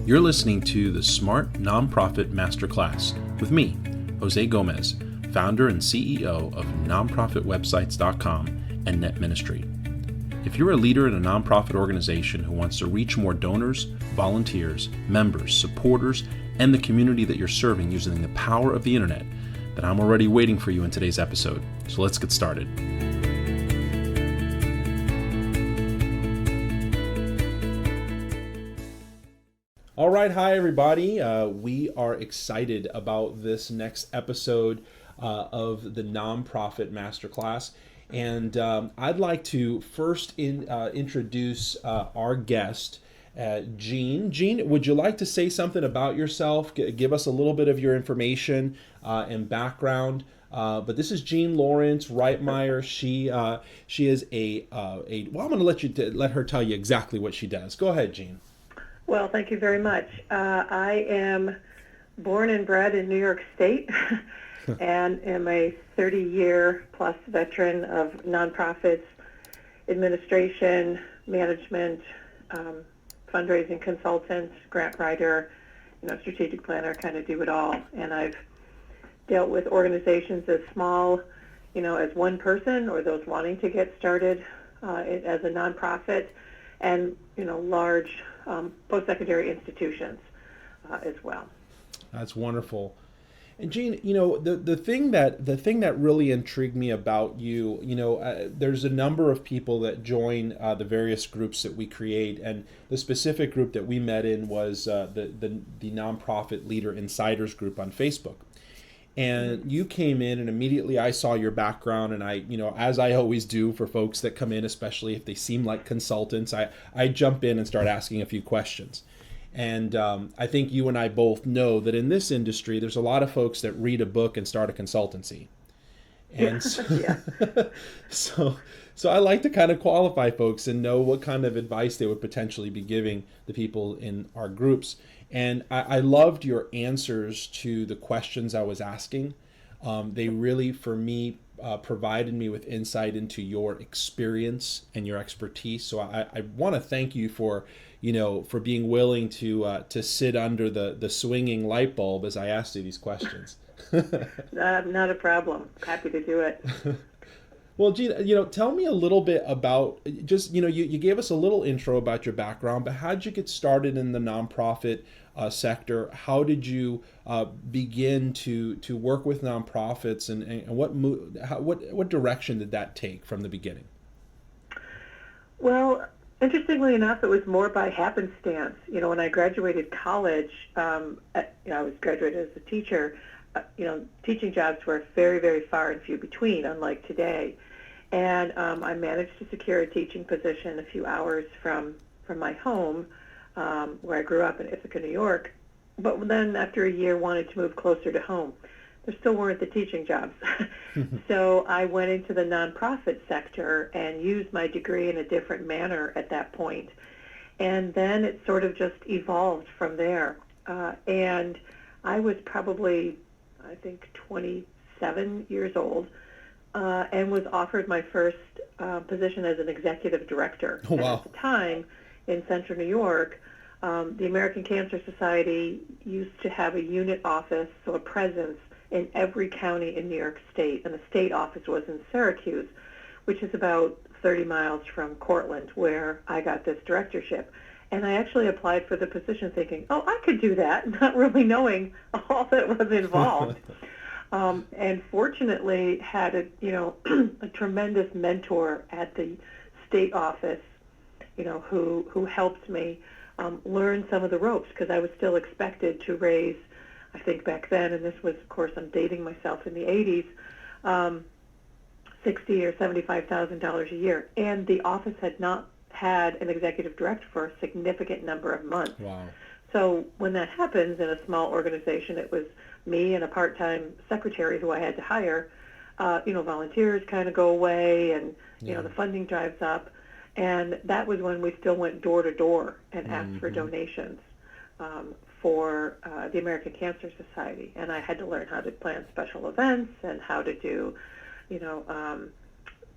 You're listening to the Smart Nonprofit Masterclass with me, Jose Gomez, founder and CEO of nonprofitwebsites.com and Net Ministry. If you're a leader in a nonprofit organization who wants to reach more donors, volunteers, members, supporters, and the community that you're serving using the power of the internet, then I'm already waiting for you in today's episode. So let's get started. All right, hi everybody. We are excited about this next episode of the Nonprofit Masterclass. And I'd like to first introduce our guest, Jean. Jean, would you like to say something about yourself? Give us a little bit of your information and background. But this is Jean Lawrence Rightmire. She is well, I'm going to let her tell you exactly what she does. Go ahead, Jean. Well, thank you very much. I am born and bred in New York State and am a 30-year plus veteran of nonprofits, administration, management, fundraising consultant, grant writer, strategic planner, kind of do it all. And I've dealt with organizations as small, as one person or those wanting to get started as a nonprofit, and large post-secondary institutions as well. That's wonderful. And Jean, the thing that really intrigued me about you, there's a number of people that join the various groups that we create, and the specific group that we met in was the Nonprofit Leader Insiders group on Facebook. And you came in, and immediately I saw your background, and I, as I always do for folks that come in, especially if they seem like consultants, I jump in and start asking a few questions. And I think you and I both know that in this industry, there's a lot of folks that read a book and start a consultancy. And so I like to kind of qualify folks and know what kind of advice they would potentially be giving the people in our groups. And I loved your answers to the questions I was asking. They really, for me, provided me with insight into your experience and your expertise. So I want to thank you for being willing to sit under the swinging light bulb as I asked you these questions. Not a problem. Happy to do it. Well, Jean, tell me a little bit about just, you gave us a little intro about your background, but how did you get started in the nonprofit sector? How did you begin to work with nonprofits, and what direction did that take from the beginning? Well, interestingly enough, it was more by happenstance. When I graduated college, I was graduated as a teacher. Teaching jobs were very, very far and few between, unlike today. And I managed to secure a teaching position a few hours from my home, where I grew up in Ithaca, New York. But then after a year, wanted to move closer to home. There still weren't the teaching jobs. So I went into the nonprofit sector and used my degree in a different manner at that point. And then it sort of just evolved from there. And I was probably, I think, 27 years old, and was offered my first position as an executive director. Oh, wow. And at the time, in Central New York, the American Cancer Society used to have a unit office, so a presence, in every county in New York State, and the state office was in Syracuse, which is about 30 miles from Cortland, where I got this directorship. And I actually applied for the position thinking, oh, I could do that, not really knowing all that was involved. And fortunately had a tremendous mentor at the state office, who helped me learn some of the ropes, because I was still expected to raise, I think back then, and this was, of course, I'm dating myself, in the 80s, $60,000 or $75,000 a year. And the office had not had an executive director for a significant number of months. Wow. So when that happens in a small organization, it was me and a part-time secretary who I had to hire. Volunteers kind of go away, and the funding dries up. And that was when we still went door to door and asked for donations for the American Cancer Society. And I had to learn how to plan special events and how to do,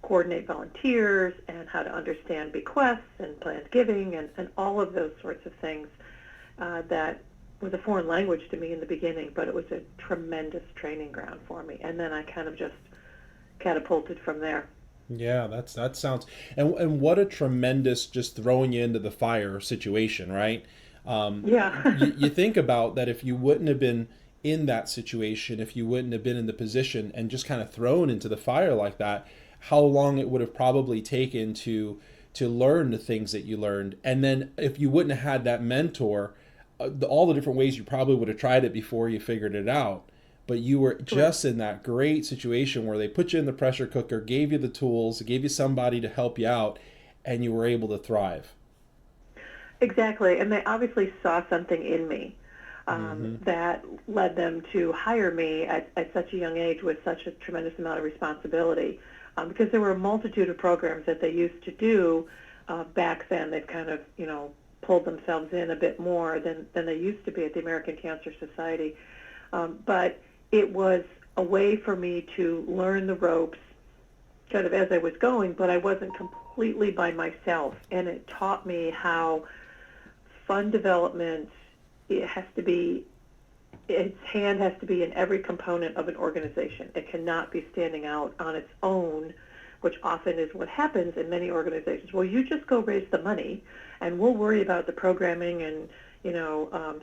coordinate volunteers and how to understand bequests and planned giving and all of those sorts of things that was a foreign language to me in the beginning, but it was a tremendous training ground for me. And then I kind of just catapulted from there. Yeah, that sounds, and what a tremendous just throwing you into the fire situation, right? Yeah. You think about that if you wouldn't have been in that situation, if you wouldn't have been in the position and just kind of thrown into the fire like that, how long it would have probably taken to learn the things that you learned, and then if you wouldn't have had that mentor, all the different ways you probably would have tried it before you figured it out. But you were Correct. just in that great situation where they put you in the pressure cooker, gave you the tools, gave you somebody to help you out, and you were able to thrive. Exactly. And they obviously saw something in me Hmm. that led them to hire me at such a young age with such a tremendous amount of responsibility. Because there were a multitude of programs that they used to do back then. They've kind of, pulled themselves in a bit more than they used to be at the American Cancer Society. But it was a way for me to learn the ropes kind of as I was going, but I wasn't completely by myself. And it taught me how fund development, it has to be, its hand has to be in every component of an organization. It cannot be standing out on its own, which often is what happens in many organizations. Well, you just go raise the money, and we'll worry about the programming and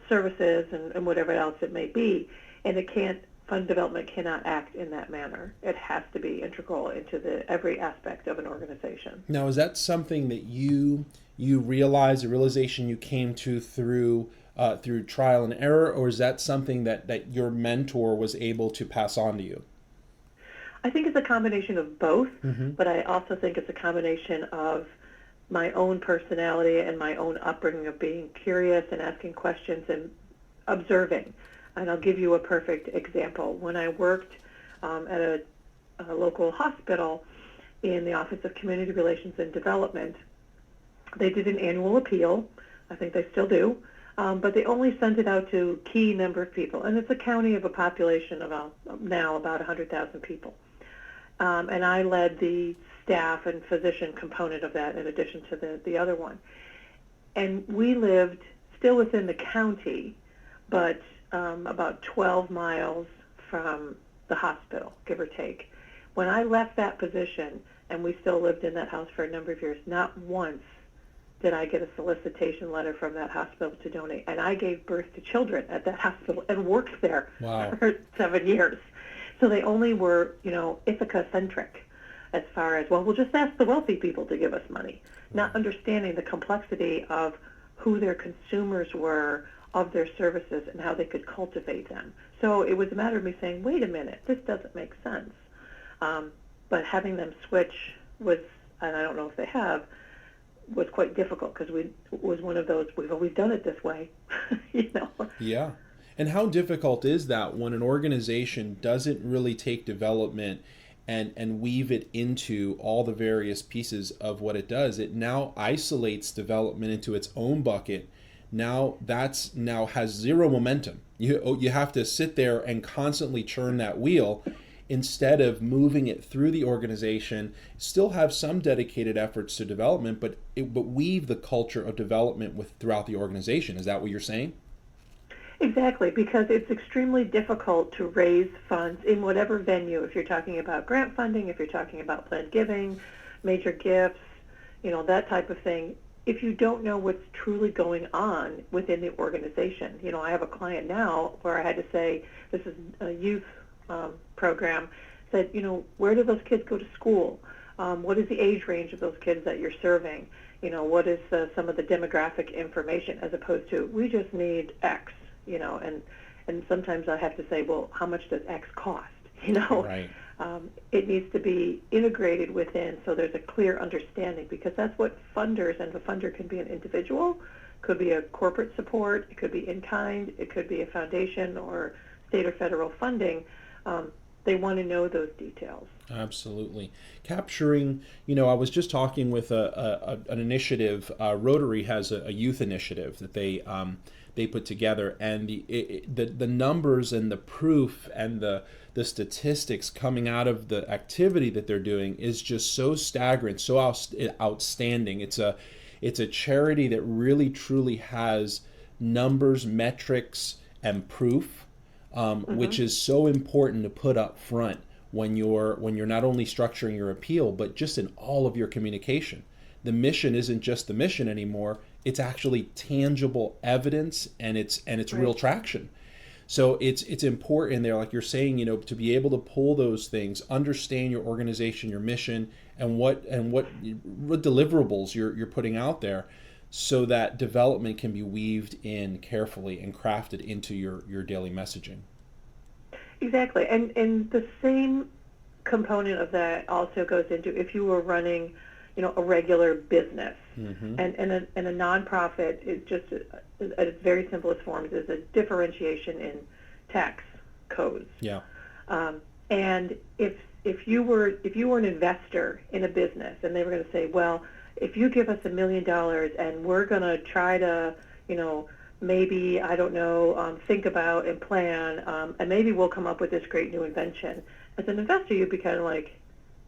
services and whatever else it may be. And it can't. Fund development cannot act in that manner. It has to be integral into every aspect of an organization. Now, is that something that you realized, a realization you came to through trial and error, or is that something that your mentor was able to pass on to you? I think it's a combination of both, Hmm. but I also think it's a combination of my own personality and my own upbringing of being curious and asking questions and observing. And I'll give you a perfect example. When I worked at a local hospital in the Office of Community Relations and Development, they did an annual appeal. I think they still do. But they only sent it out to key number of people. And it's a county of a population of now about 100,000 people. And I led the staff and physician component of that in addition to the other one. And we lived still within the county, but about 12 miles from the hospital, give or take. When I left that position, and we still lived in that house for a number of years, not once did I get a solicitation letter from that hospital to donate. And I gave birth to children at that hospital and worked there Wow. for 7 years. So they only were, Ithaca-centric as far as, well, we'll just ask the wealthy people to give us money, not understanding the complexity of who their consumers were of their services and how they could cultivate them. So it was a matter of me saying, wait a minute, this doesn't make sense. But having them switch was, and I don't know if they have, was quite difficult because it was one of those, we've always done it this way, you know. Yeah. And how difficult is that when an organization doesn't really take development and weave it into all the various pieces of what it does? It now isolates development into its own bucket. Now that's now has zero momentum. You have to sit there and constantly churn that wheel instead of moving it through the organization. Still have some dedicated efforts to development, but weave the culture of development with throughout the organization. Is that what you're saying? Exactly, because it's extremely difficult to raise funds in whatever venue. If you're talking about grant funding, if you're talking about planned giving, major gifts, that type of thing, if you don't know what's truly going on within the organization. I have a client now where I had to say, this is a youth program, said, where do those kids go to school? What is the age range of those kids that you're serving? What is some of the demographic information, as opposed to, we just need X, and sometimes I have to say, well, how much does X cost? Right. It needs to be integrated within, so there's a clear understanding, because that's what funders, and the funder can be an individual, could be a corporate support, it could be in kind, it could be a foundation or state or federal funding. They want to know those details. Absolutely. Capturing, I was just talking with an initiative. Rotary has a youth initiative that they put together, and the numbers and the proof and the statistics coming out of the activity that they're doing is just so staggering, so outstanding. It's a charity that really truly has numbers, metrics, and proof, which is so important to put up front when you're not only structuring your appeal, but just in all of your communication. The mission isn't just the mission anymore; it's actually tangible evidence, and it's real traction. So it's important there, like you're saying, to be able to pull those things, understand your organization, your mission, and what deliverables you're putting out there, so that development can be weaved in carefully and crafted into your daily messaging. Exactly. And the same component of that also goes into if you were running, a regular business. And a nonprofit is just, at its very simplest forms, is a differentiation in tax codes. Yeah. And if you were an investor in a business and they were going to say, well, if you give us $1 million and we're going to try to, maybe, I don't know, think about and plan, and maybe we'll come up with this great new invention. As an investor, you'd be kind of like,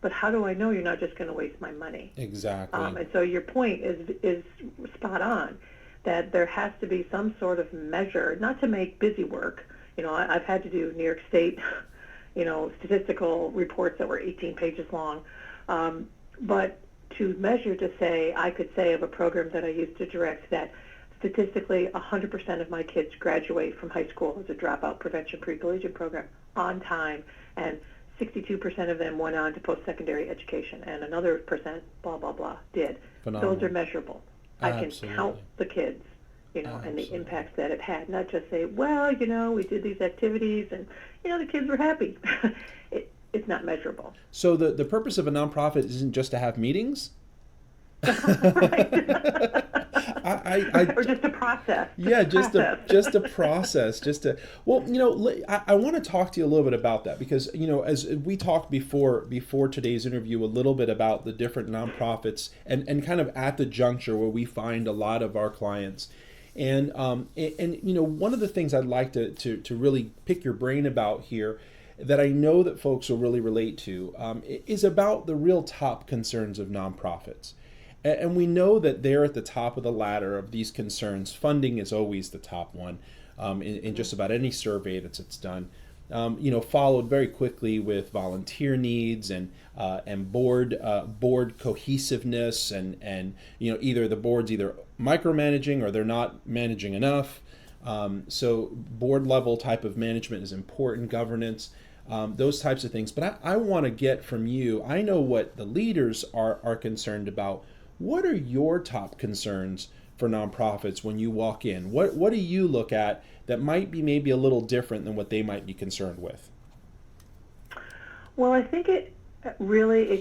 but how do I know you're not just going to waste my money? Exactly. And so your point is spot on, that there has to be some sort of measure, not to make busy work. I've had to do New York State, statistical reports that were 18 pages long, but to measure, to say, I could say of a program that I used to direct that statistically 100% of my kids graduate from high school as a dropout prevention pre-collegiate program on time, and 62% of them went on to post-secondary education, and another percent, blah, blah, blah, did. Phenomenal. Those are measurable. Absolutely. I can count the kids, and the impacts that it had, not just say, well, we did these activities, and, the kids were happy. It's not measurable. So the purpose of a nonprofit isn't just to have meetings? Right. Or just a process. Just a process. I want to talk to you a little bit about that, because as we talked before today's interview, a little bit about the different nonprofits and kind of at the juncture where we find a lot of our clients. And one of the things I'd like to really pick your brain about here, that I know that folks will really relate to, is about the real top concerns of nonprofits. And we know that they're at the top of the ladder of these concerns. Funding is always the top one in just about any survey that's done. Followed very quickly with volunteer needs and board cohesiveness, and either the board's either micromanaging or they're not managing enough. So board level type of management is important, governance, those types of things. But I want to get from you, I know what the leaders are concerned about. What are your top concerns for nonprofits when you walk in? What do you look at that might be maybe a little different than what they might be concerned with? Well, I think it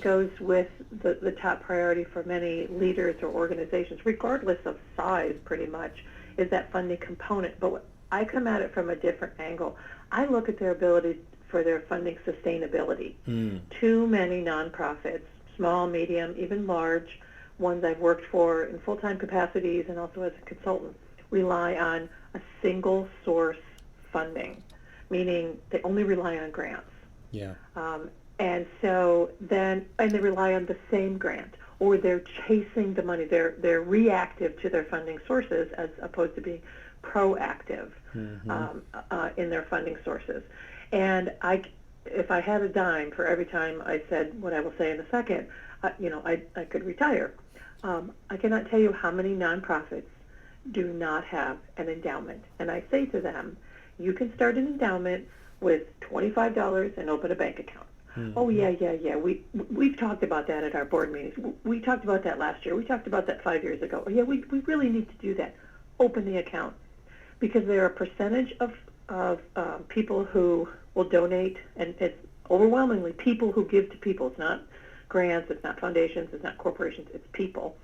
goes with the top priority for many leaders or organizations, regardless of size, pretty much, is that funding component. But I come at it from a different angle. I look at their ability for their funding sustainability. Too many nonprofits, small, medium, even large, ones I've worked for in full-time capacities and also as a consultant, rely on a single source funding, meaning they only rely on grants. Yeah. And they rely on the same grant, or they're chasing the money. They're reactive to their funding sources as opposed to being proactive in their funding sources. And if I had a dime for every time I said what I will say in a second, I could retire. I cannot tell you how many nonprofits do not have an endowment. And I say to them, you can start an endowment with $25 and open a bank account. Oh, yeah. We've talked about that at our board meetings. We talked about that last year. We talked about that 5 years ago. Oh, yeah, we really need to do that. Open the account. Because there are a percentage of people who will donate, and it's overwhelmingly people who give to people. It's not grants, it's not foundations, it's not corporations, it's people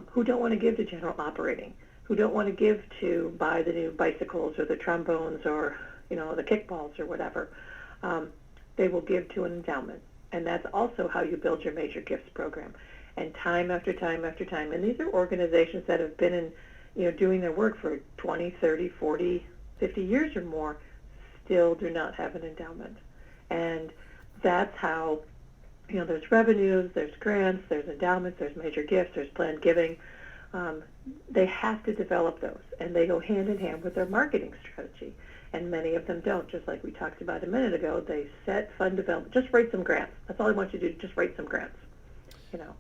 who don't want to give to general operating, who don't want to give to buy the new bicycles or the trombones or the kickballs or whatever. They will give to an endowment, and that's also how you build your major gifts program. And time after time after time, and these are organizations that have been in doing their work for 20, 30, 40, 50 years or more, still do not have an endowment. And that's how there's revenues, there's grants, there's endowments, there's major gifts, there's planned giving. um, they have to develop those, and they go hand in hand with their marketing strategy. And many of them don't, just like we talked about a minute ago. They set fund development, just write some grants. That's all I want you to do, just write some grants, you know.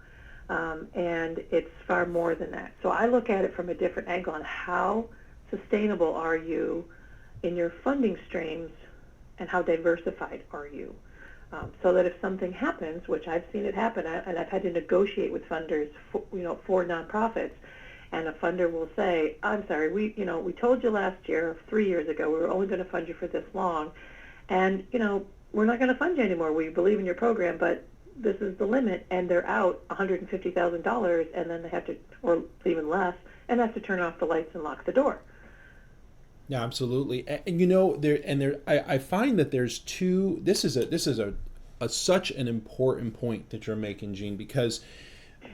And it's far more than that. So I look at it from a different angle on how sustainable are you in your funding streams and how diversified are you? So that if something happens, which I've seen it happen, and I've had to negotiate with funders, for nonprofits, and a funder will say, "I'm sorry, we told you last year, 3 years ago, we were only going to fund you for this long, and we're not going to fund you anymore. We believe in your program, but this is the limit," and they're out $150,000, and then they have to, or even less, and have to turn off the lights and lock the door. Yeah, absolutely. And I find that there's two. This is a such an important point that you're making, Gene, because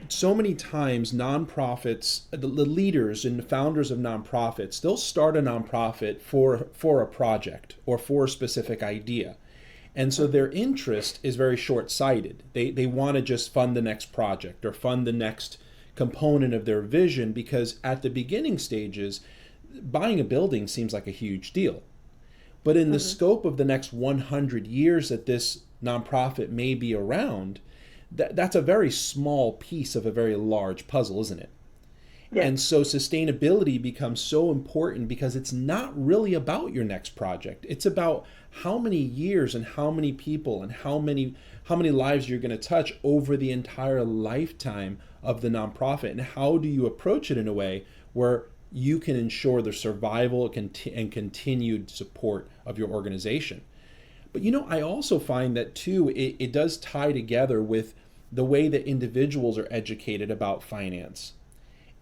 so many times nonprofits, the leaders and the founders of nonprofits, they'll start a nonprofit for a project or for a specific idea. And so their interest is very short-sighted. They want to just fund the next project or fund the next component of their vision, because at the beginning stages, buying a building seems like a huge deal. But in the scope of the next 100 years that this nonprofit may be around, that's a very small piece of a very large puzzle, isn't it? Yes. And so sustainability becomes so important because it's not really about your next project. It's about how many years and how many people and how many lives you're going to touch over the entire lifetime of the nonprofit, and how do you approach it in a way where you can ensure the survival and continued support of your organization. But I also find that too, it does tie together with the way that individuals are educated about finance.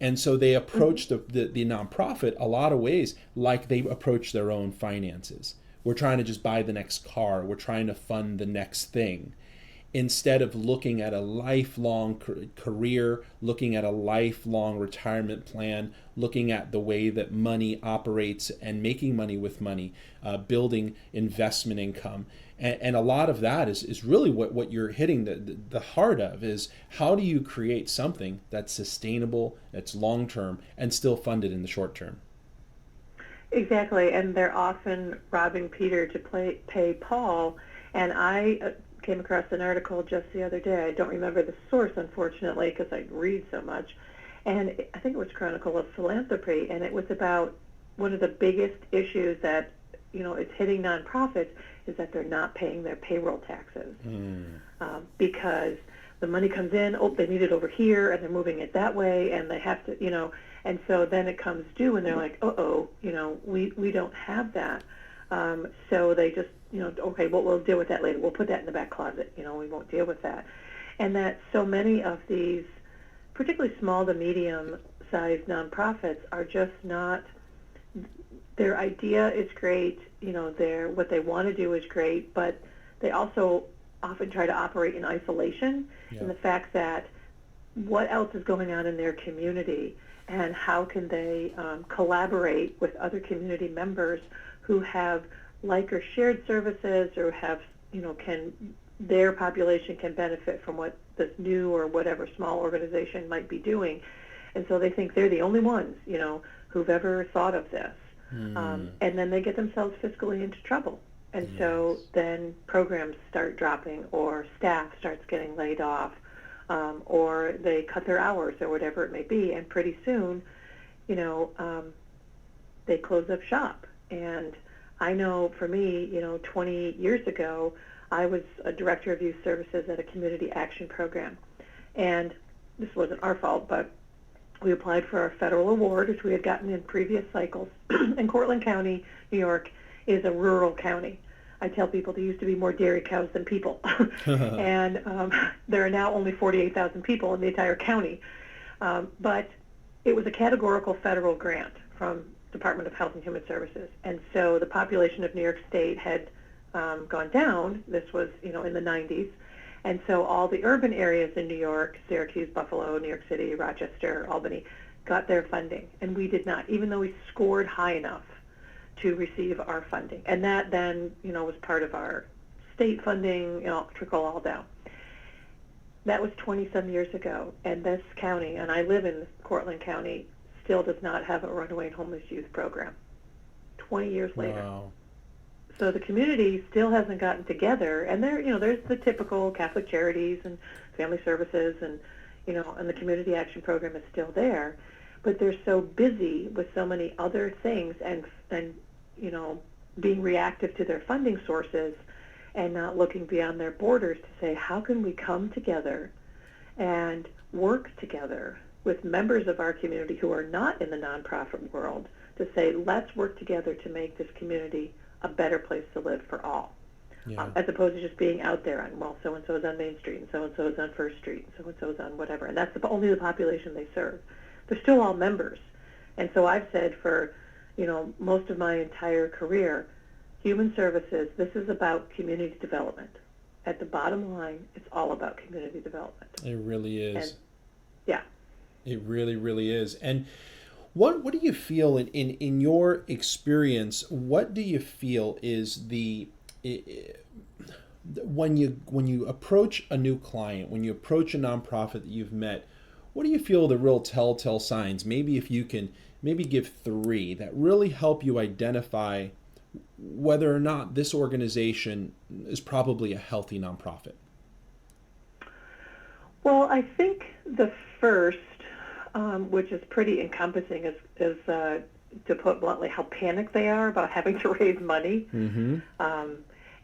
And so they approach the nonprofit a lot of ways like they approach their own finances. We're trying to just buy the next car. We're trying to fund the next thing, instead of looking at a lifelong career, looking at a lifelong retirement plan, looking at the way that money operates and making money with money, building investment income. And a lot of that is really what you're hitting the heart of, is how do you create something that's sustainable, that's long-term, and still funded in the short term? Exactly, and they're often robbing Peter to pay Paul. And I came across an article just the other day. I don't remember the source, unfortunately, because I read so much. And I think it was Chronicle of Philanthropy, and it was about one of the biggest issues that is hitting nonprofits is that they're not paying their payroll taxes, because the money comes in, they need it over here, and they're moving it that way, and they have to, and so then it comes due, and they're like, we don't have that. So they just, okay, well, we'll deal with that later. We'll put that in the back closet. We won't deal with that. And that so many of these, particularly small to medium-sized nonprofits, are just not, their idea is great, what they want to do is great, but they also often try to operate in isolation, in the fact that what else is going on in their community, and how can they collaborate with other community members who have like or shared services, or have, their population can benefit from what this new or whatever small organization might be doing. And so they think they're the only ones, who've ever thought of this. And then they get themselves fiscally into trouble. And so then programs start dropping, or staff starts getting laid off, or they cut their hours, or whatever it may be. And pretty soon, they close up shop. And I know for me, 20 years ago, I was a director of youth services at a community action program. And this wasn't our fault, but we applied for our federal award, which we had gotten in previous cycles. And Cortland County, New York, is a rural county. I tell people there used to be more dairy cows than people. And there are now only 48,000 people in the entire county. But it was a categorical federal grant from Department of Health and Human Services. And so the population of New York State had gone down. This was, in the 90s. And so all the urban areas in New York, Syracuse, Buffalo, New York City, Rochester, Albany, got their funding. And we did not, even though we scored high enough to receive our funding. And that then, was part of our state funding, trickle all down. That was 20 some years ago, and this county, and I live in Cortland County, still does not have a runaway and homeless youth program. 20 years later. Wow. So the community still hasn't gotten together, and there's the typical Catholic Charities and Family Services, and and the Community Action Program is still there, but they're so busy with so many other things, and being reactive to their funding sources, and not looking beyond their borders to say, how can we come together and work together with members of our community who are not in the nonprofit world to say, let's work together to make this community a better place to live for all, Yeah. as opposed to just being out there on, well, so-and-so is on Main Street, and so-and-so is on First Street, and so-and-so is on whatever, and that's only the population they serve. They're still all members. And so I've said for, most of my entire career, human services, this is about community development. At the bottom line, it's all about community development. It really is. And, yeah. It really, really is. And what do you feel in your experience? What do you feel is when you approach a new client, when you approach a nonprofit that you've met, what do you feel the real telltale signs? Maybe if you can give three that really help you identify whether or not this organization is probably a healthy nonprofit. Well, I think the first, which is pretty encompassing, is to put bluntly, how panicked they are about having to raise money. Mm-hmm.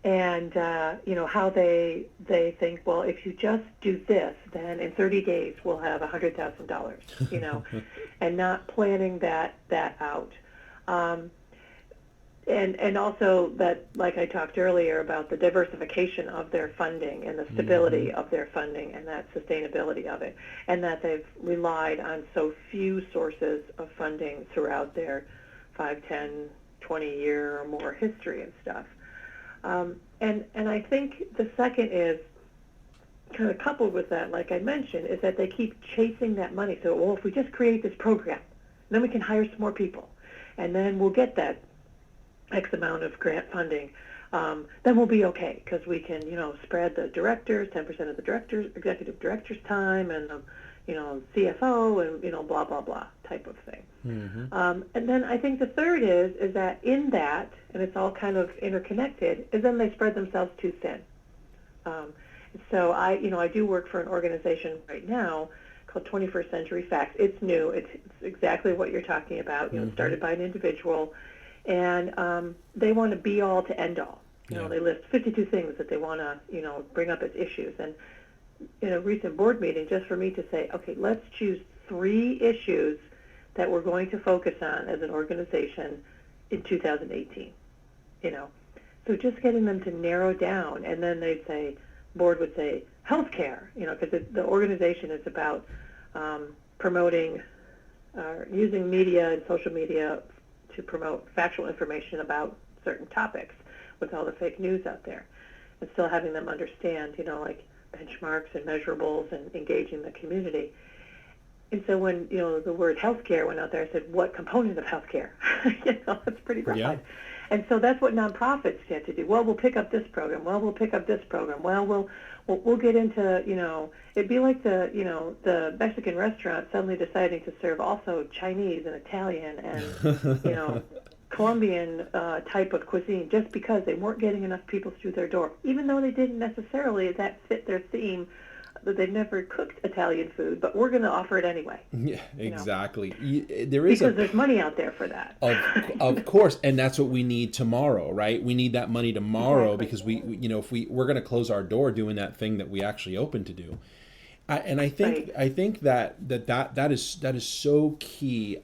And how they think, well, if you just do this, then in 30 days we'll have $100,000, and not planning that out. And also that, like I talked earlier about the diversification of their funding and the stability Mm-hmm. of their funding and that sustainability of it, and that they've relied on so few sources of funding throughout their 5, 10, 20-year or more history and stuff. And I think the second is kind of coupled with that, like I mentioned, is that they keep chasing that money. So, well, if we just create this program, then we can hire some more people, and then we'll get that X amount of grant funding. Then we'll be okay because we can, spread the directors, 10% of the executive director's time, and the, CFO, and blah blah blah type of thing. Mm-hmm. And then I think the third is that in that, and it's all kind of interconnected, is then they spread themselves too thin. So I do work for an organization right now called 21st Century Facts. It's new. It's exactly what you're talking about. Mm-hmm. Started by an individual, and they want to be all to end all. They list 52 things that they want to bring up as issues. And in a recent board meeting, just for me to say, okay, let's choose 3 issues that we're going to focus on as an organization in 2018. So just getting them to narrow down, and then they'd say, board would say, healthcare, because the organization is about promoting, using media and social media to promote factual information about certain topics with all the fake news out there, and still having them understand, like benchmarks and measurables and engaging the community. And so when, the word healthcare went out there, I said, what component of healthcare? That's pretty broad. Yeah. And so that's what nonprofits get to do. Well, we'll pick up this program. Well, we'll pick up this program. Well, we'll get into, it'd be like the Mexican restaurant suddenly deciding to serve also Chinese and Italian and, Colombian type of cuisine just because they weren't getting enough people through their door, even though they didn't necessarily that fit their theme, that they've never cooked Italian food, but we're going to offer it anyway. Yeah, exactly. Because there's money out there for that. Of course, and that's what we need tomorrow, right? We need that money tomorrow. Exactly. Because if we're going to close our door doing that thing that we actually open to do. I think that is so key.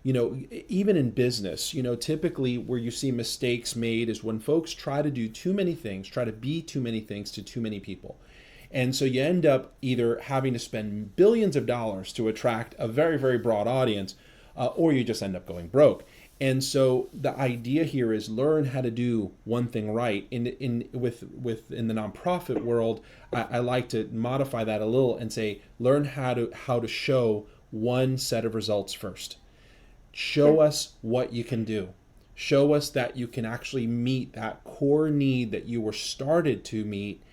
Even in business, typically where you see mistakes made is when folks try to do too many things, try to be too many things to too many people. And so you end up either having to spend billions of dollars to attract a very, very broad audience, or you just end up going broke. And so the idea here is learn how to do one thing right. In the nonprofit world, I like to modify that a little and say learn how to show one set of results first. Show us what you can do. Show us that you can actually meet that core need that you were started to meet,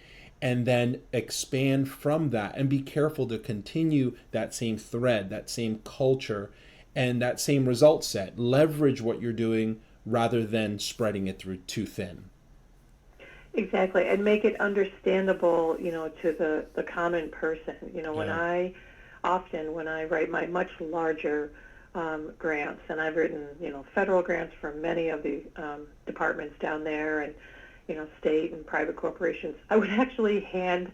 and then expand from that, and be careful to continue that same thread, that same culture, and that same result set. Leverage what you're doing rather than spreading it through too thin. Exactly, and make it understandable, to the common person. Yeah. When I write my much larger grants, and I've written, federal grants for many of the departments down there, and state and private corporations, I would actually hand,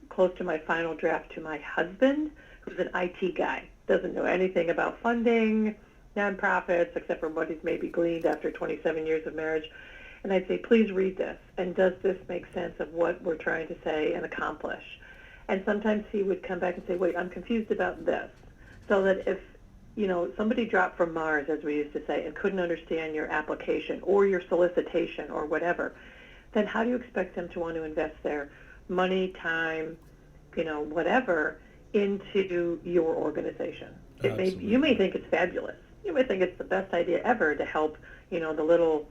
close to my final draft to my husband, who's an IT guy, doesn't know anything about funding, nonprofits, except for what he's maybe gleaned after 27 years of marriage. And I'd say, please read this, and does this make sense of what we're trying to say and accomplish? And sometimes he would come back and say, wait, I'm confused about this. So that if, somebody dropped from Mars, as we used to say, and couldn't understand your application or your solicitation or whatever, then how do you expect them to want to invest their money, time, whatever, into your organization? You may think it's fabulous. You may think it's the best idea ever to help, the little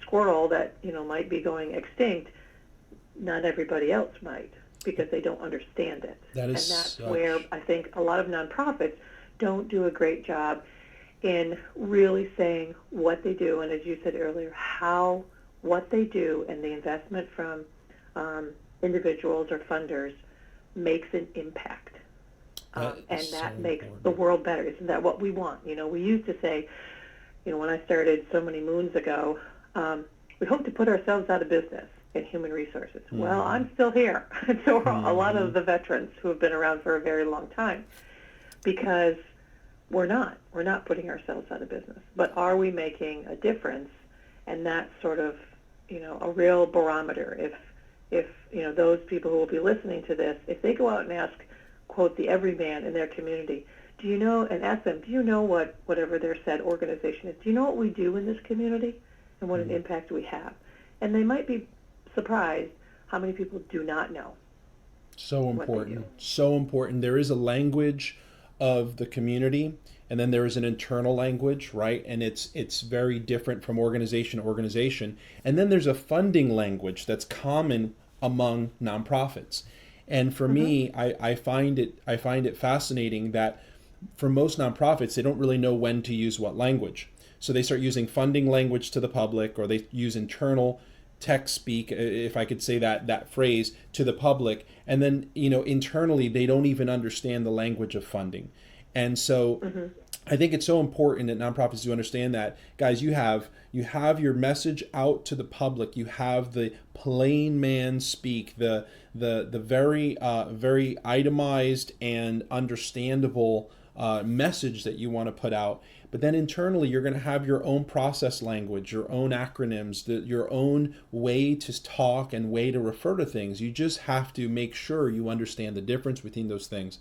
squirrel that might be going extinct. Not everybody else might, because they don't understand it. And that's where I think a lot of nonprofits don't do a great job in really saying what they do, and as you said earlier, what they do, and the investment from individuals or funders makes an impact. And that makes the world better. Isn't that what we want? We used to say, when I started so many moons ago, we hope to put ourselves out of business in human resources. Mm-hmm. Well, I'm still here. And so are a lot of the veterans who have been around for a very long time, because we're not putting ourselves out of business. But are we making a difference? And that's sort of, a real barometer. If those people who will be listening to this, if they go out and ask, quote, the everyman in their community, and ask them, do you know whatever their said organization is, do you know what we do in this community and what an impact we have? And they might be surprised how many people do not know. So important. So important. There is a language of the community, and then there is an internal language, right? And it's very different from organization to organization. And then there's a funding language that's common among nonprofits. And for me, I find it fascinating that for most nonprofits, they don't really know when to use what language. So they start using funding language to the public, or they use internal tech speak, if I could say that phrase, to the public. And then, internally, they don't even understand the language of funding. And so I think it's so important that nonprofits do understand that, guys, you have your message out to the public. You have the plain man speak, the very very itemized and understandable message that you want to put out. But then internally, you're going to have your own process language, your own acronyms, your own way to talk and way to refer to things. You just have to make sure you understand the difference between those things.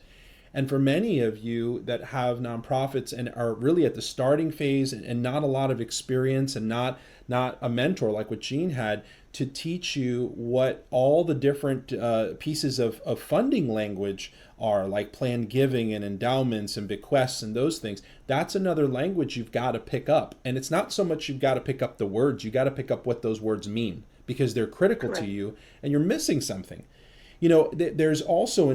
And for many of you that have nonprofits and are really at the starting phase and not a lot of experience and not a mentor like what Gene had to teach you what all the different pieces of funding language are, like planned giving and endowments and bequests and those things, that's another language you've got to pick up. And it's not so much you've got to pick up the words, you got to pick up what those words mean, because they're critical to you and you're missing something. There's also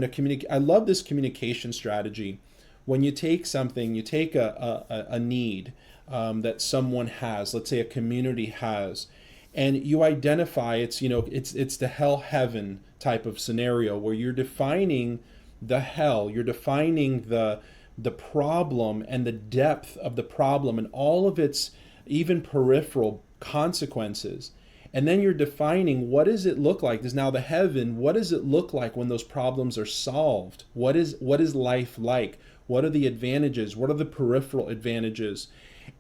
I love this communication strategy. When you take something, you take a need that someone has, let's say a community has, and you identify it's the hell heaven type of scenario where you're defining the hell, you're defining the problem and the depth of the problem and all of its even peripheral consequences. And then you're defining, what does it look like? There's now the heaven. What does it look like when those problems are solved? What is life like? What are the advantages? What are the peripheral advantages?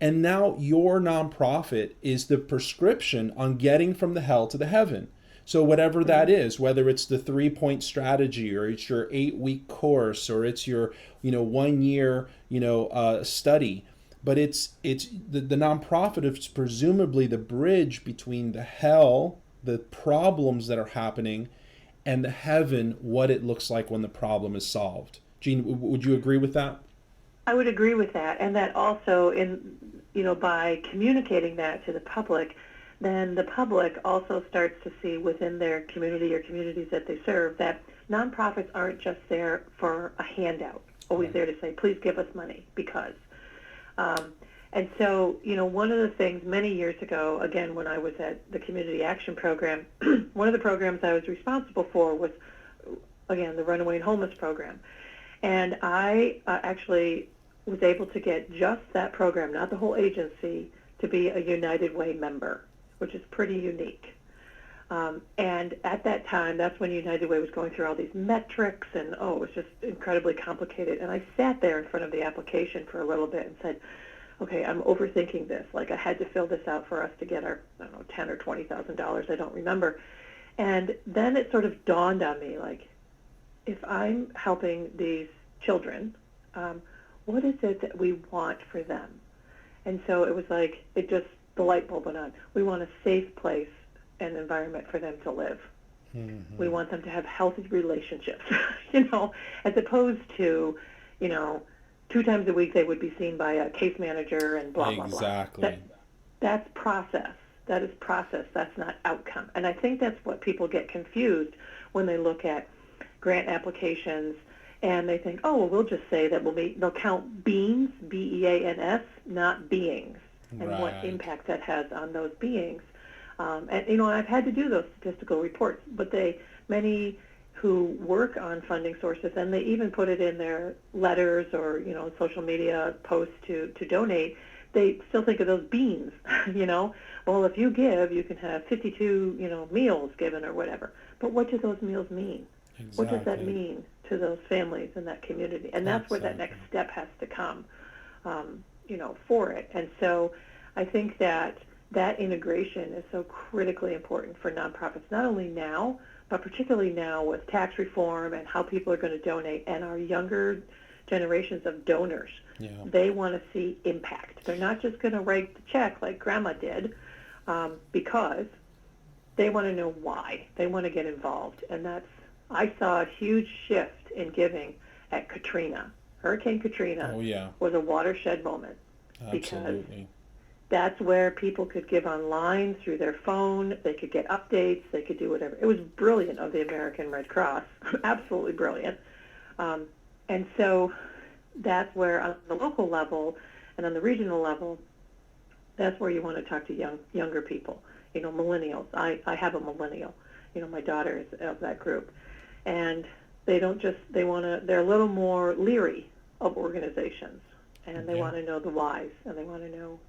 And now your nonprofit is the prescription on getting from the hell to the heaven. So whatever that is, whether it's the 3-point strategy, or it's your 8-week course, or it's your 1 year study. But it's the nonprofit is presumably the bridge between the hell, the problems that are happening, and the heaven, what it looks like when the problem is solved. Gene, would you agree with that? I would agree with that, and that also by communicating that to the public, then the public also starts to see within their community or communities that they serve that nonprofits aren't just there for a handout, always there to say, please give us money because. Um, and so, one of the things many years ago, again, when I was at the Community Action Program, one of the programs I was responsible for was, again, the Runaway and Homeless Program. And I actually was able to get just that program, not the whole agency, to be a United Way member, which is pretty unique. And at that time, that's when United Way was going through all these metrics, and it was just incredibly complicated. And I sat there in front of the application for a little bit and said, okay, I'm overthinking this. Like, I had to fill this out for us to get our, I don't know, $10,000 or $20,000, I don't remember. And then it sort of dawned on me, like, if I'm helping these children, what is it that we want for them? And so it was like, the light bulb went on. We want a safe place and environment for them to live. Mm-hmm. We want them to have healthy relationships, as opposed to, 2 times a week they would be seen by a case manager and blah, blah, blah. Exactly. That's process. That is process. That's not outcome. And I think that's what people get confused when they look at grant applications and they think, oh, well, we'll just say that they'll count beans, B-E-A-N-S, not beings, and what impact that has on those beings. And I've had to do those statistical reports, but many who work on funding sources, and they even put it in their letters or, social media posts to donate, they still think of those beans, Well, if you give, you can have 52, meals given or whatever. But what do those meals mean? Exactly. What does that mean to those families in that community? And that's where that next step has to come, for it. And so I think that integration is so critically important for nonprofits, not only now, but particularly now with tax reform and how people are going to donate and our younger generations of donors. Yeah. They want to see impact. They're not just going to write the check like Grandma did because they want to know why. They want to get involved. And I saw a huge shift in giving at Katrina. Hurricane Katrina was a watershed moment. Absolutely. Because that's where people could give online through their phone. They could get updates. They could do whatever. It was brilliant of the American Red Cross, absolutely brilliant. And so that's where on the local level and on the regional level, that's where you want to talk to younger people, millennials. I have a millennial. My daughter is of that group. And they're a little more leery of organizations. And they want to know the whys, and they want to know,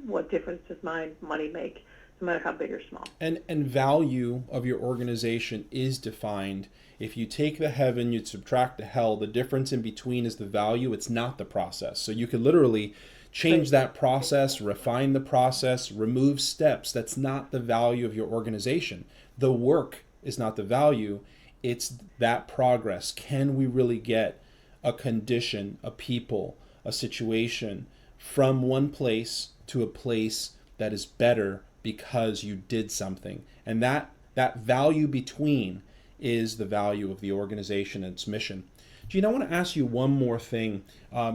what difference does my money make, no matter how big or small. And value of your organization is defined. If you take the heaven, you subtract the hell, the difference in between is the value. It's not the process. So you could literally change that process, refine the process, remove steps. That's not the value of your organization. The work is not the value. It's that progress. Can we really get a condition, a people, a situation from one place to a place that is better because you did something? And that value between is the value of the organization and its mission. Gene, I want to ask you one more thing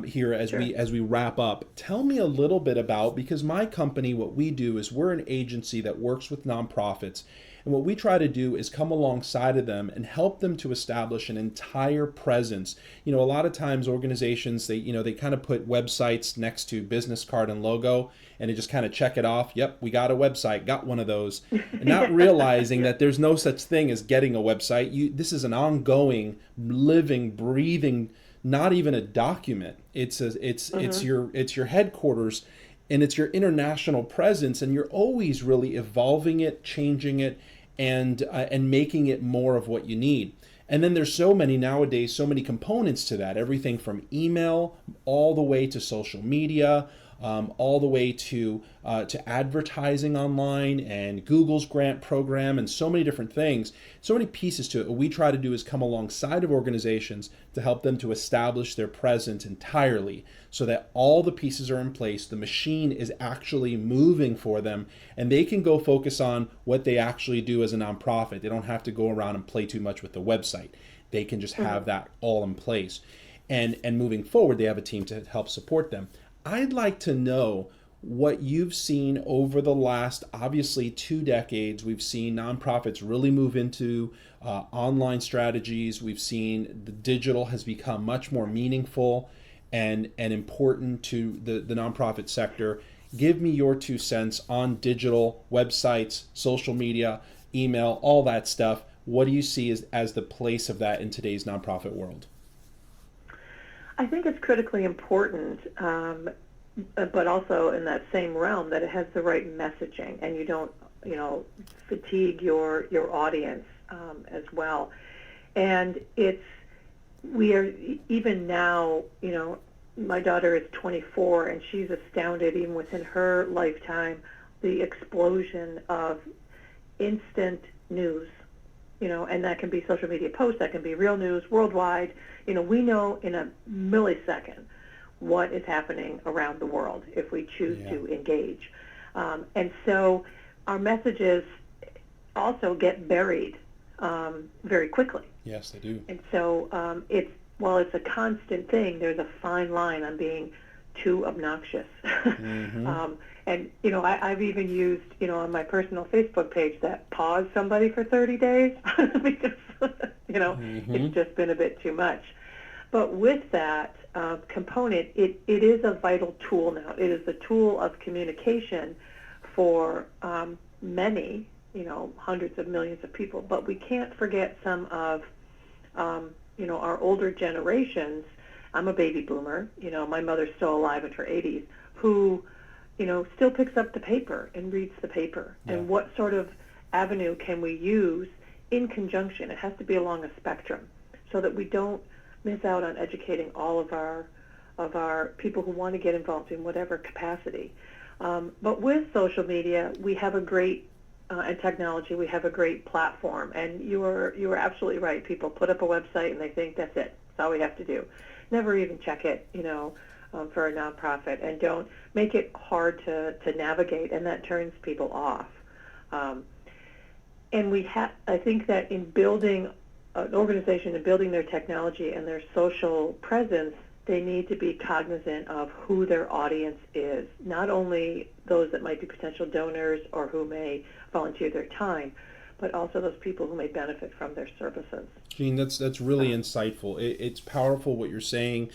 here as we wrap up. Tell me a little bit about, because my company, what we do is we're an agency that works with nonprofits. And what we try to do is come alongside of them and help them to establish an entire presence. A lot of times organizations, they kind of put websites next to business card and logo, and they just kind of check it off. Yep, we got a website, got one of those. And not realizing that there's no such thing as getting a website. This is an ongoing, living, breathing, not even a document. It's your headquarters. And it's your international presence, and you're always really evolving it, changing it, and making it more of what you need. And then there's so many components to that. Everything from email all the way to social media, all the way to advertising online and Google's grant program and so many different things, so many pieces to it. What we try to do is come alongside of organizations to help them to establish their presence entirely so that all the pieces are in place, the machine is actually moving for them, and they can go focus on what they actually do as a nonprofit. They don't have to go around and play too much with the website. They can just have that all in place. And moving forward, they have a team to help support them. I'd like to know, what you've seen over the last, obviously, 2 decades. We've seen nonprofits really move into online strategies. We've seen the digital has become much more meaningful and important to the nonprofit sector. Give me your 2 cents on digital websites, social media, email, all that stuff. What do you see as the place of that in today's nonprofit world? I think it's critically important, but also in that same realm that it has the right messaging, and you don't, fatigue your audience as well. And we are even now, my daughter is 24, and she's astounded, even within her lifetime, the explosion of instant news, and that can be social media posts, that can be real news worldwide. We know in a millisecond what is happening around the world if we choose to engage. And so our messages also get buried very quickly. Yes, they do. And so while it's a constant thing, there's a fine line on being too obnoxious. Mm-hmm. And I've even used on my personal Facebook page that pause somebody for 30 days because Mm-hmm. it's just been a bit too much. But with that component, it is a vital tool now. It is a tool of communication for many, hundreds of millions of people. But we can't forget some of our older generations. I'm a baby boomer. My mother's still alive in her 80s, who still picks up the paper and reads the paper. Yeah. And what sort of avenue can we use in conjunction? It has to be along a spectrum so that we don't miss out on educating all of our people who want to get involved in whatever capacity. But with social media, we have a great and technology, we have a great platform. And you are absolutely right. People put up a website and they think that's it. That's all we have to do. Never even check it, for a nonprofit, and don't make it hard to navigate, and that turns people off. And I think that in building an organization and building their technology and their social presence, they need to be cognizant of who their audience is, not only those that might be potential donors or who may volunteer their time, but also those people who may benefit from their services. Jean, that's really insightful. It's powerful what you're saying.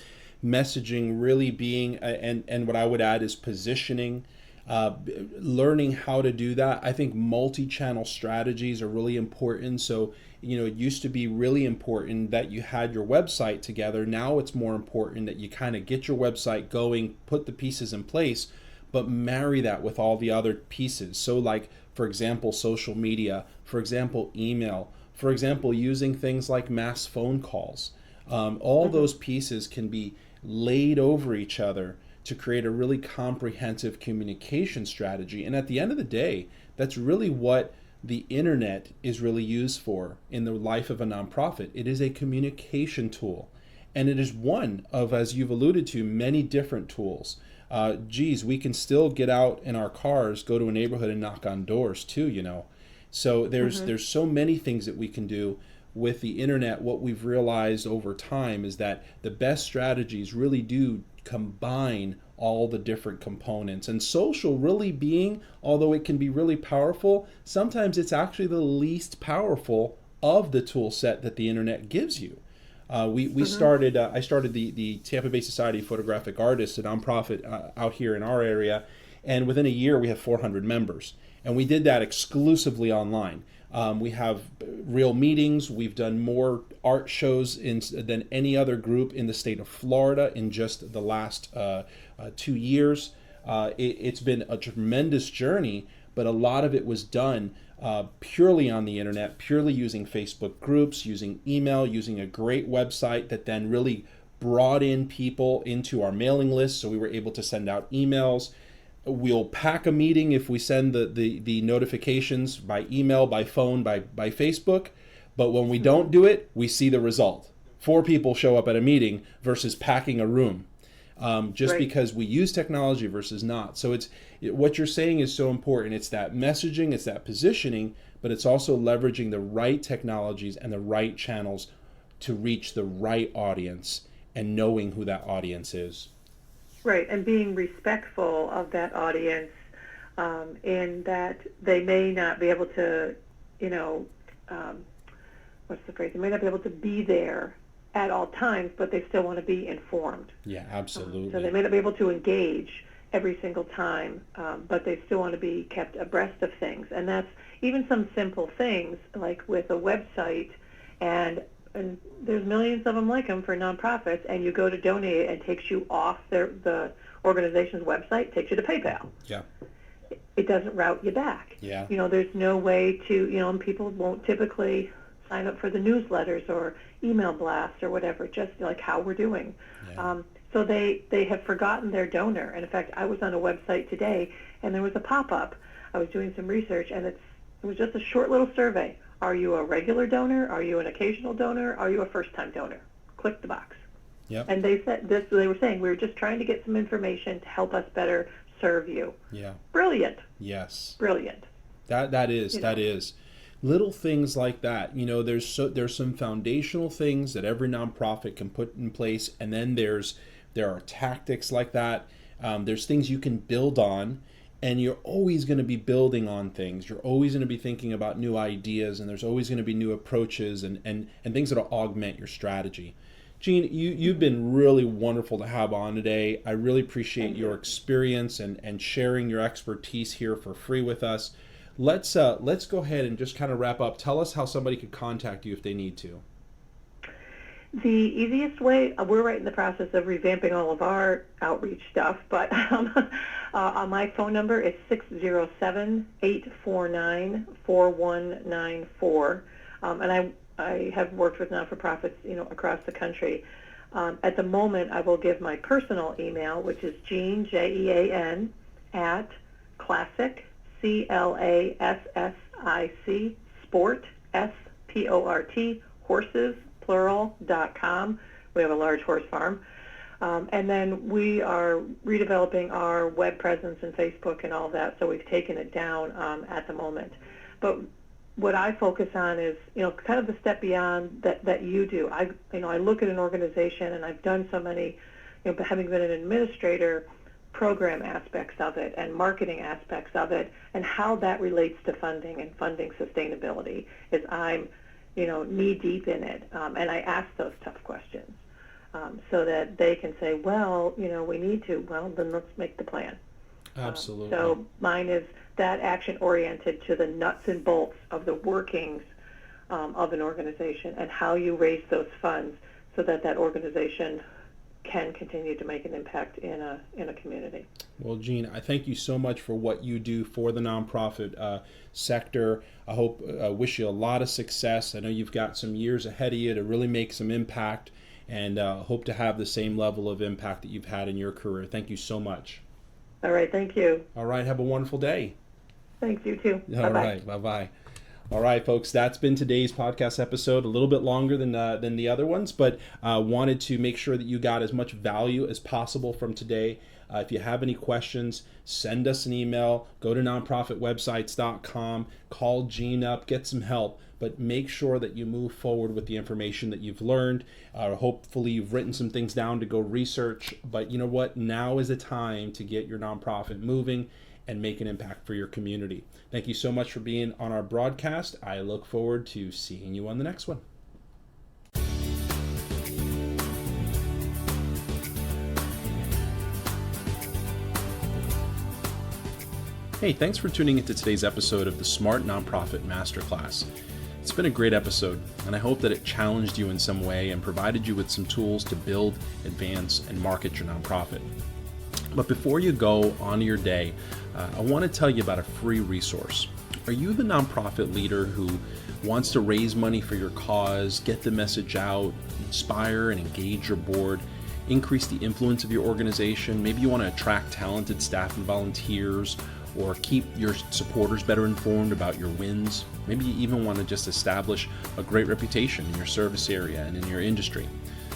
Messaging really being, and what I would add is positioning, learning how to do that. I think multi-channel strategies are really important. So, it used to be really important that you had your website together. Now it's more important that you kind of get your website going, put the pieces in place, but marry that with all the other pieces. So like, for example, social media, for example, email, for example, using things like mass phone calls. All those pieces can be laid over each other to create a really comprehensive communication strategy. And at the end of the day, that's really what the internet is really used for in the life of a nonprofit. It is a communication tool. And it is one of, as you've alluded to, many different tools. We can still get out in our cars, go to a neighborhood and knock on doors too, So there's so many things that we can do with the internet. What we've realized over time is that the best strategies really do combine all the different components. And social really being, although it can be really powerful, sometimes it's actually the least powerful of the tool set that the internet gives you. I started the Tampa Bay Society of Photographic Artists, a nonprofit out here in our area, and within a year we have 400 members. And we did that exclusively online. We have real meetings. We've done more art shows than any other group in the state of Florida in just the last 2 years. It's been a tremendous journey, but a lot of it was done purely on the internet, purely using Facebook groups, using email, using a great website that then really brought in people into our mailing list. So we were able to send out emails. We'll pack a meeting if we send the notifications by email, by phone, by Facebook. But when we don't do it, we see the result. 4 people show up at a meeting versus packing a room. Right. Because we use technology versus not. So what you're saying is so important. It's that messaging, it's that positioning, but it's also leveraging the right technologies and the right channels to reach the right audience and knowing who that audience is. Right, and being respectful of that audience, in that they may not be able to, you know, what's the phrase? They may not be able to be there at all times, but they still want to be informed. Yeah, absolutely. So they may not be able to engage every single time, but they still want to be kept abreast of things. And that's even some simple things like with a website, and there's millions of them like them for nonprofits, and you go to donate and it takes you off the organization's website, takes you to PayPal. Yeah. It doesn't route you back. Yeah. You know, there's no way to, you know, and people won't typically sign up for the newsletters or email blasts or whatever, just like how we're doing. Yeah. So they have forgotten their donor. And in fact, I was on a website today, and there was a pop-up. I was doing some research, and it was just a short little survey. Are you a regular donor? Are you an occasional donor? Are you a first-time donor? Click the box. Yep. And they said this. They were saying we were just trying to get some information to help us better serve you. Yeah. Brilliant. Yes. Brilliant. That is. You know. That is. Little things like that. You know, there's some foundational things that every nonprofit can put in place, and then there are tactics like that. There's things you can build on, and you're always going to be building on things. You're always going to be thinking about new ideas, and there's always going to be new approaches and things that will augment your strategy. Jean, you've been really wonderful to have on today. I really appreciate your experience and sharing your expertise here for free with us. Let's go ahead and just kind of wrap up. Tell us how somebody could contact you if they need to. The easiest way, we're right in the process of revamping all of our outreach stuff, but my phone number is 607-849-4194, and I have worked with not-for-profits, you know, across the country. At the moment, I will give my personal email, which is Jean, Jean, at classic, CLASSIC, sport, SPORT, horses, plural.com. We have a large horse farm. And then we are redeveloping our web presence and Facebook and all that, so we've taken it down at the moment. But what I focus on is, you know, kind of the step beyond that you do. I look at an organization, and I've done so many, you know, having been an administrator, program aspects of it and marketing aspects of it, and how that relates to funding and funding sustainability is I'm, you know, knee deep in it, and I ask those tough questions so that they can say, well, you know, we need to. Well, then let's make the plan. Absolutely. So mine is that action oriented to the nuts and bolts of the workings of an organization and how you raise those funds so that organization can continue to make an impact in a community. Well, Jean, I thank you so much for what you do for the nonprofit sector. I wish you a lot of success. I know you've got some years ahead of you to really make some impact, and hope to have the same level of impact that you've had in your career. Thank you so much. All right, thank you. All right, have a wonderful day. Thanks, you too. All Bye-bye. right, bye-bye. All right, folks, that's been today's podcast episode. A little bit longer than the other ones, but wanted to make sure that you got as much value as possible from today. If you have any questions, send us an email. Go to nonprofitwebsites.com. Call Jean up. Get some help. But make sure that you move forward with the information that you've learned. Hopefully you've written some things down to go research. But you know what? Now is the time to get your nonprofit moving and make an impact for your community. Thank you so much for being on our broadcast. I look forward to seeing you on the next one. Hey, thanks for tuning into today's episode of the Smart Nonprofit Masterclass. It's been a great episode, and I hope that it challenged you in some way and provided you with some tools to build, advance, and market your nonprofit. But before you go on to your day, I want to tell you about a free resource. Are you the nonprofit leader who wants to raise money for your cause, get the message out, inspire and engage your board, increase the influence of your organization? Maybe you want to attract talented staff and volunteers, or keep your supporters better informed about your wins. Maybe you even want to just establish a great reputation in your service area and in your industry.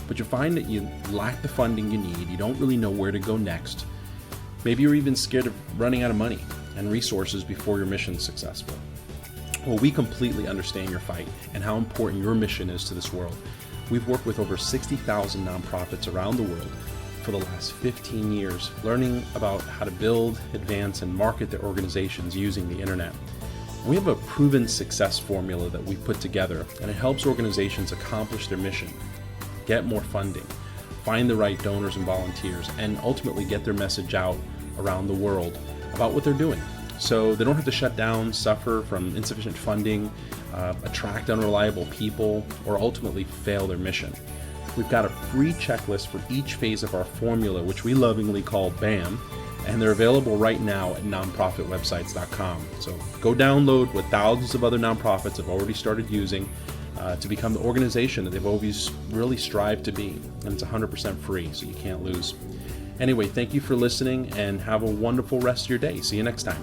But you find that you lack the funding you need, you don't really know where to go next. Maybe you're even scared of running out of money and resources before your mission is successful. Well, we completely understand your fight and how important your mission is to this world. We've worked with over 60,000 nonprofits around the world, for the last 15 years learning about how to build, advance, and market their organizations using the internet. We have a proven success formula that we've put together, and it helps organizations accomplish their mission, get more funding, find the right donors and volunteers, and ultimately get their message out around the world about what they're doing. So they don't have to shut down, suffer from insufficient funding, attract unreliable people, or ultimately fail their mission. We've got a free checklist for each phase of our formula, which we lovingly call BAM, and they're available right now at nonprofitwebsites.com. So go download what thousands of other nonprofits have already started using to become the organization that they've always really strived to be. And it's 100% free, so you can't lose. Anyway, thank you for listening and have a wonderful rest of your day. See you next time.